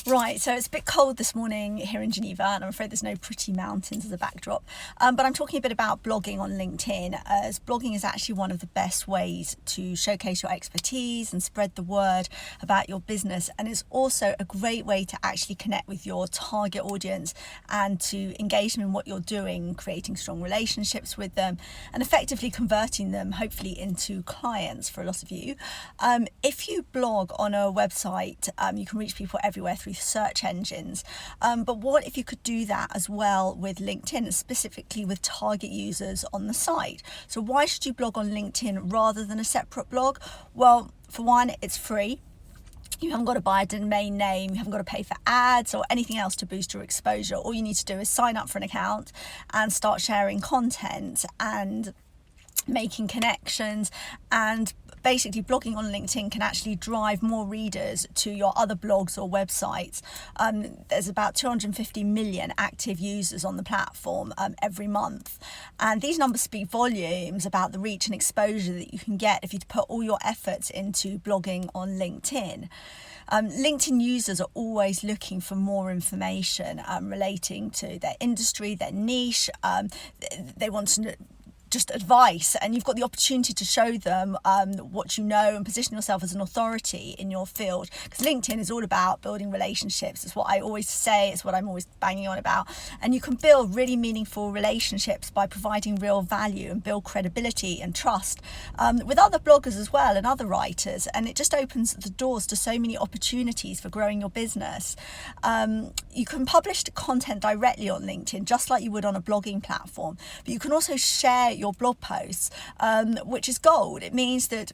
Right, so it's a bit cold this morning here in Geneva, and I'm afraid there's no pretty mountains as a backdrop. But I'm talking a bit about blogging on LinkedIn, as blogging is actually one of the best ways to showcase your expertise and spread the word about your business. And it's also a great way to actually connect with your target audience and to engage them in what you're doing, creating strong relationships with them and effectively converting them, hopefully, into clients for a lot of you. If you blog on a website, you can reach people everywhere through search engines. But what if you could do that as well with LinkedIn, specifically with target users on the site? So why should you blog on LinkedIn rather than a separate blog? Well, for one, it's free. You haven't got to buy a domain name, you haven't got to pay for ads or anything else to boost your exposure. All you need to do is sign up for an account and start sharing content and making connections, and basically blogging on LinkedIn can actually drive more readers to your other blogs or websites. There's about 250 million active users on the platform every month, and these numbers speak volumes about the reach and exposure that you can get if you put all your efforts into blogging on LinkedIn. LinkedIn users are always looking for more information relating to their industry, their niche. They want to just advice, and you've got the opportunity to show them what you know and position yourself as an authority in your field, because LinkedIn is all about building relationships. It's what I always say, it's what I'm always banging on about, and you can build really meaningful relationships by providing real value and build credibility and trust with other bloggers as well and other writers, and it just opens the doors to so many opportunities for growing your business. You can publish content directly on LinkedIn just like you would on a blogging platform, but you can also share your blog posts, which is gold. It means that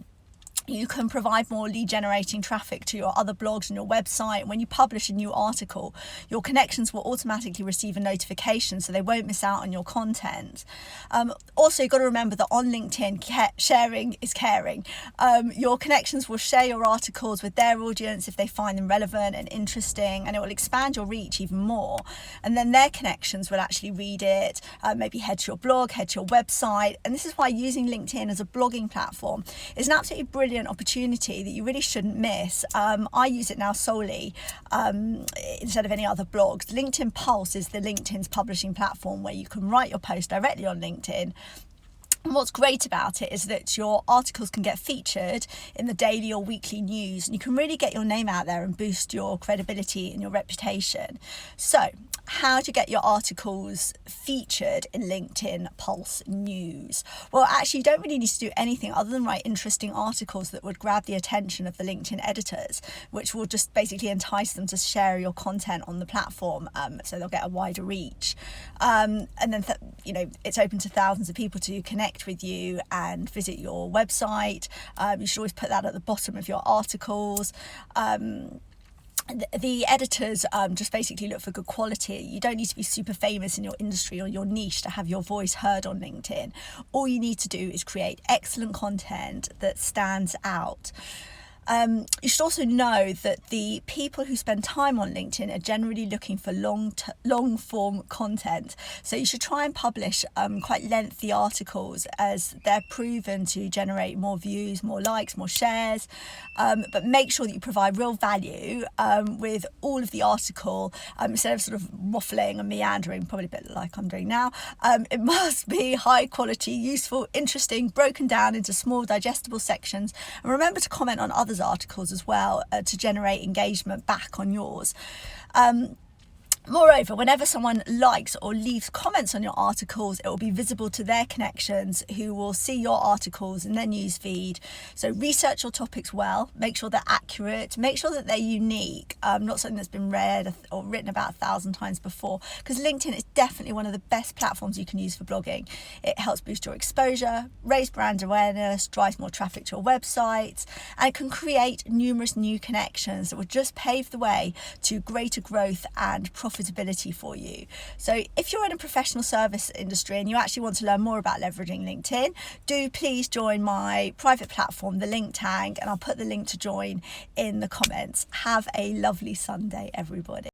you can provide more lead generating traffic to your other blogs and your website. When you publish a new article, your connections will automatically receive a notification so they won't miss out on your content. Also, you've got to remember that on LinkedIn, sharing is caring. Your connections will share your articles with their audience if they find them relevant and interesting, and it will expand your reach even more. And then their connections will actually read it, maybe head to your blog, head to your website. And this is why using LinkedIn as a blogging platform is an absolutely brilliant opportunity that you really shouldn't miss. I use it now solely instead of any other blogs. LinkedIn Pulse is the LinkedIn's publishing platform where you can write your post directly on LinkedIn. And what's great about it is that your articles can get featured in the daily or weekly news, and you can really get your name out there and boost your credibility and your reputation. So, how do you get your articles featured in LinkedIn Pulse News? Well, actually, you don't really need to do anything other than write interesting articles that would grab the attention of the LinkedIn editors, which will just basically entice them to share your content on the platform, so they'll get a wider reach. And then, it's open to thousands of people to connect with you and visit your website. You should always put that at the bottom of your articles. The editors just basically look for good quality. You don't need to be super famous in your industry or your niche to have your voice heard on LinkedIn. All you need to do is create excellent content that stands out. You should also know that the people who spend time on LinkedIn are generally looking for long form content. So you should try and publish quite lengthy articles, as they're proven to generate more views, more likes, more shares. But make sure that you provide real value with all of the article, instead of sort of waffling and meandering, probably a bit like I'm doing now. It must be high quality, useful, interesting, broken down into small digestible sections. And remember to comment on others' articles as well to generate engagement back on yours. Moreover, whenever someone likes or leaves comments on your articles, it will be visible to their connections, who will see your articles in their newsfeed. So research your topics well, make sure they're accurate, make sure that they're unique, not something that's been read or written about 1,000 times before, because LinkedIn is definitely one of the best platforms you can use for blogging. It helps boost your exposure, raise brand awareness, drives more traffic to your websites, and it can create numerous new connections that will just pave the way to greater growth and profitability for you. So if you're in a professional service industry and you actually want to learn more about leveraging LinkedIn, do please join my private platform, the Link Tank, and I'll put the link to join in the comments. Have a lovely Sunday, everybody.